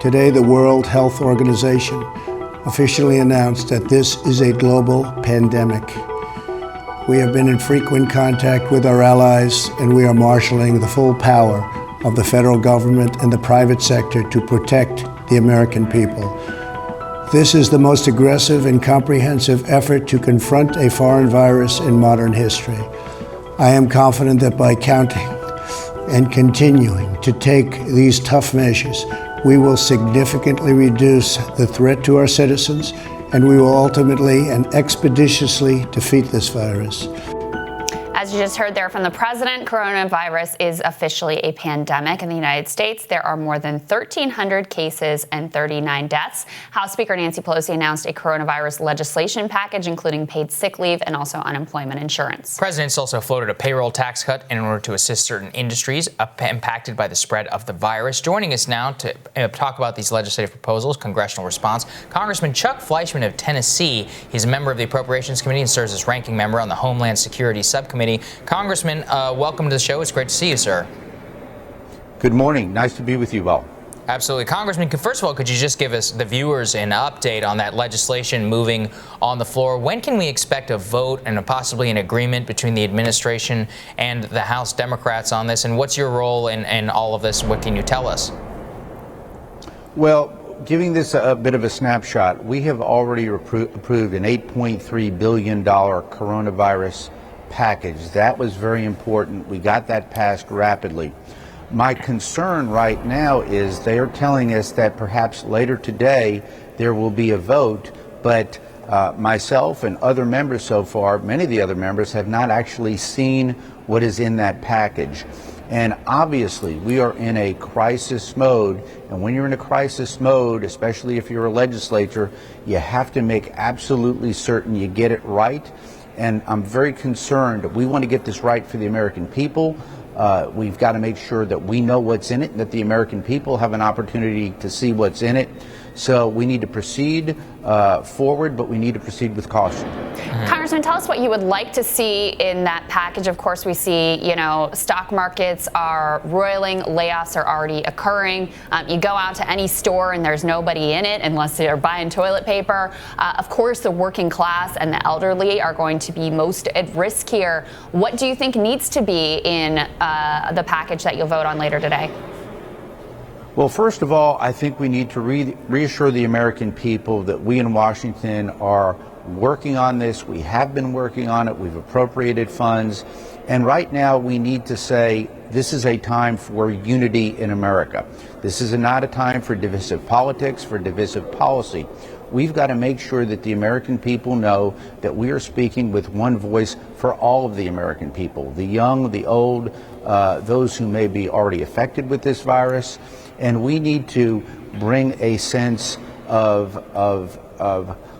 Today, the World Health Organization officially announced that this is a global pandemic. We have been in frequent contact with our allies, and we are marshaling the full power of the federal government and the private sector to protect the American people. This is the most aggressive and comprehensive effort to confront a foreign virus in modern history. I am confident that by counting and continuing to take these tough measures, we will significantly reduce the threat to our citizens, and we will ultimately and expeditiously defeat this virus. As you just heard there from the president, coronavirus is officially a pandemic in the United States. There are more than 1,300 cases and 39 deaths. House Speaker Nancy Pelosi announced a coronavirus legislation package, including paid sick leave and also unemployment insurance. President's also floated a payroll tax cut in order to assist certain industries impacted by the spread of the virus. Joining us now to talk about these legislative proposals, congressional response, Congressman Chuck Fleischmann of Tennessee. He's a member of the Appropriations Committee and serves as ranking member on the Homeland Security Subcommittee. Congressman, welcome to the show. It's great to see you, sir. Good morning. Nice to be with you all. Absolutely. Congressman, first of all, could you just give us, the viewers, an update on that legislation moving on the floor? When can we expect a vote and possibly an agreement between the administration and the House Democrats on this? And what's your role in all of this? What can you tell us? Well, giving this a bit of a snapshot, we have already approved an $8.3 billion coronavirus package. That was very important. We got that passed rapidly. My concern right now is they are telling us that perhaps later today there will be a vote, but myself and other members so far, many of the other members, have not actually seen what is in that package. And obviously we are in a crisis mode, and when you're in a crisis mode, especially if you're a legislator, you have to make absolutely certain you get it right. And I'm very concerned. We want to get this right for the American people. We've got to make sure that we know what's in it and that the American people have an opportunity to see what's in it. So we need to proceed forward, but we need to proceed with caution. Congressman, tell us what you would like to see in that package. Of course, we see, stock markets are roiling, layoffs are already occurring. You go out to any store and there's nobody in it unless they're buying toilet paper. Of course, the working class and the elderly are going to be most at risk here. What do you think needs to be in the package that you'll vote on later today? Well, first of all, I think we need to reassure the American people that we in Washington are working on this. We have been working on it. We've appropriated funds. And right now we need to say this is a time for unity in America. This is not a time for divisive politics, for divisive policy. We've got to make sure that the American people know that we are speaking with one voice for all of the American people, the young, the old, those who may be already affected with this virus. And we need to bring a sense of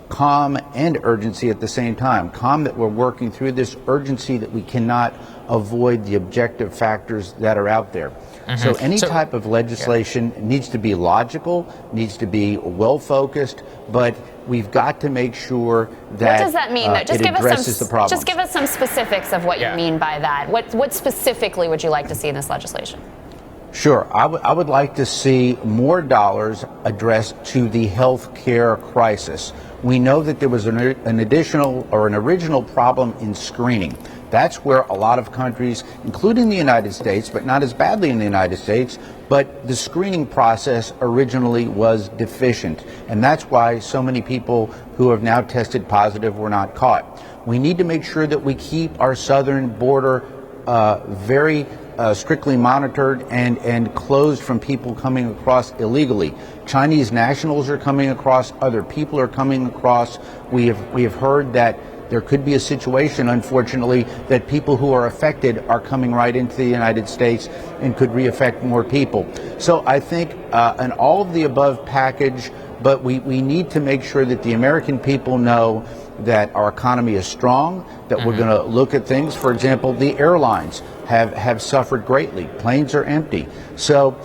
calm and urgency at the same time. Calm that we're working through this, urgency that we cannot avoid the objective factors that are out there. So any type of legislation needs to be logical, needs to be well-focused, but we've got to make sure that what does that mean, though? Just it addresses the problem. Just give us some specifics of what you mean by that. What specifically would you like to see in this legislation? Sure. I would like to see more dollars addressed to the health care crisis. We know that there was an original problem in screening. That's where a lot of countries, including the United States, but not as badly in the United States, but the screening process originally was deficient. And that's why so many people who have now tested positive were not caught. We need to make sure that we keep our southern border very strictly monitored and closed from people coming across illegally. Chinese nationals are coming across, other people are coming across. We have heard that there could be a situation, unfortunately, that people who are affected are coming right into the United States and could re-affect more people. So I think an all of the above package, but we need to make sure that the American people know that our economy is strong, that we're going to look at things. For example, the airlines have suffered greatly. Planes are empty. So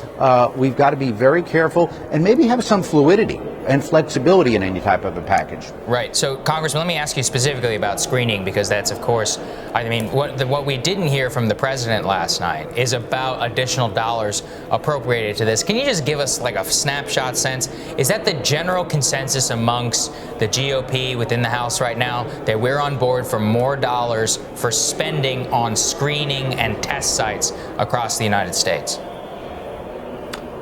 we've got to be very careful and maybe have some fluidity. and flexibility in any type of a package. Right. So, Congressman, let me ask you specifically about screening, because that's, of course, I mean, what we didn't hear from the president last night is about additional dollars appropriated to this. Can you just give us like a snapshot sense? Is that the general consensus amongst the GOP within the House right now, that we're on board for more dollars for spending on screening and test sites across the United States?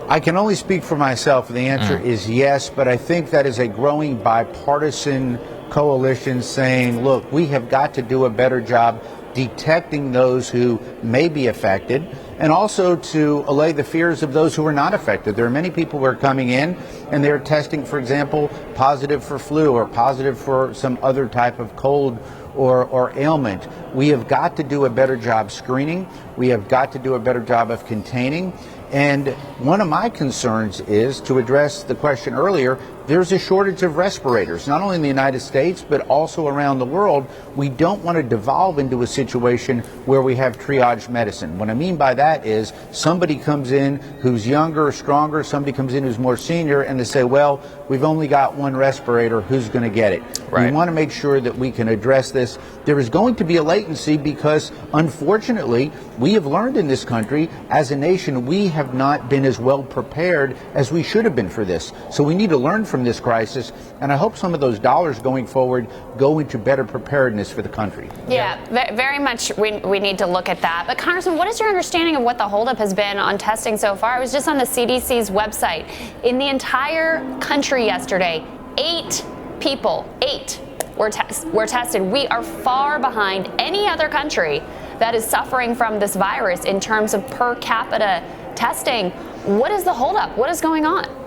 I can only speak for myself. The answer is yes, but I think that is a growing bipartisan coalition saying, look, we have got to do a better job detecting those who may be affected, and also to allay the fears of those who are not affected. There are many people who are coming in and they're testing, for example, positive for flu or positive for some other type of cold or ailment. We have got to do a better job screening. We have got to do a better job of containing. And one of my concerns is, to address the question earlier, there's a shortage of respirators, not only in the United States, but also around the world. We don't want to devolve into a situation where we have triage medicine. What I mean by that is somebody comes in who's younger or stronger, somebody comes in who's more senior, and they say, well, we've only got one respirator, who's going to get it? Right. We want to make sure that we can address this. There is going to be a latency because, unfortunately, we have learned in this country, as a nation, we have not been as well prepared as we should have been for this. So we need to learn from this crisis, and I hope some of those dollars going forward go into better preparedness for the country. Yeah, very much we need to look at that. But Congressman, what is your understanding of what the holdup has been on testing so far? I was just on the CDC's website. In the entire country yesterday, 8 people were tested. We are far behind any other country that is suffering from this virus in terms of per capita testing. What is the holdup? What is going on?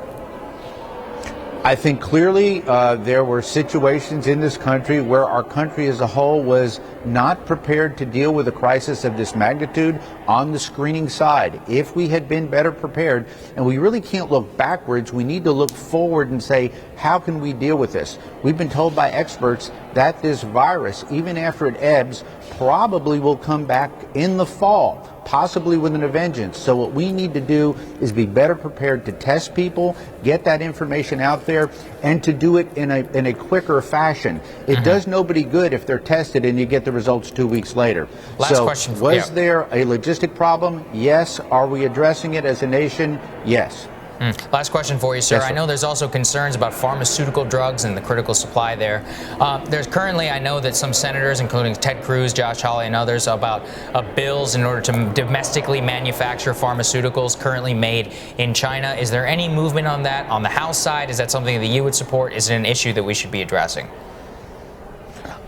I think clearly there were situations in this country where our country as a whole was not prepared to deal with a crisis of this magnitude on the screening side. If we had been better prepared, and we really can't look backwards, we need to look forward and say, how can we deal with this? We've been told by experts that this virus, even after it ebbs, probably will come back in the fall, possibly with a vengeance. So what we need to do is be better prepared to test people, get that information out there, and to do it in a quicker fashion. It does nobody good if they're tested and you get the results 2 weeks later. Last question. Was there a logistic problem? Yes. Are we addressing it as a nation? Yes. Last question for you, sir. Yes, sir. I know there's also concerns about pharmaceutical drugs and the critical supply there. There's currently, I know that some senators, including Ted Cruz, Josh Hawley, and others, about bills in order to domestically manufacture pharmaceuticals currently made in China. Is there any movement on that on the House side? Is that something that you would support? Is it an issue that we should be addressing?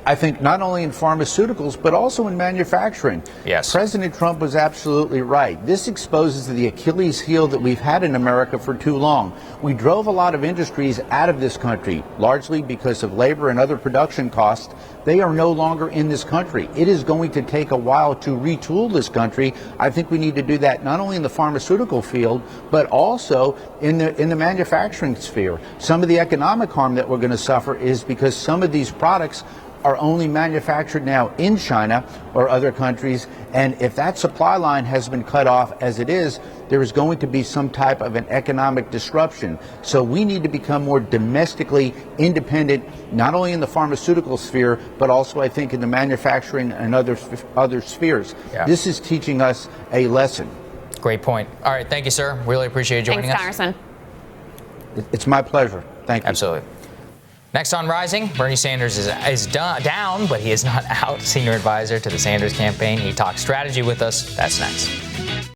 I think not only in pharmaceuticals, but also in manufacturing. Yes. President Trump was absolutely right. This exposes the Achilles heel that we've had in America for too long. We drove a lot of industries out of this country, largely because of labor and other production costs. They are no longer in this country. It is going to take a while to retool this country. I think we need to do that not only in the pharmaceutical field, but also in the manufacturing sphere. Some of the economic harm that we're going to suffer is because some of these products are only manufactured now in China or other countries, and if that supply line has been cut off as it is, there is going to be some type of an economic disruption. So we need to become more domestically independent, not only in the pharmaceutical sphere, but also I think in the manufacturing and other spheres. Yeah. This is teaching us a lesson. Great point. All right, thank you, sir. Really appreciate you joining us. Thanks, Congressman. It's my pleasure. Thank you. Absolutely. Next on Rising, Bernie Sanders is down, but he is not out. Senior advisor to the Sanders campaign. He talks strategy with us. That's next.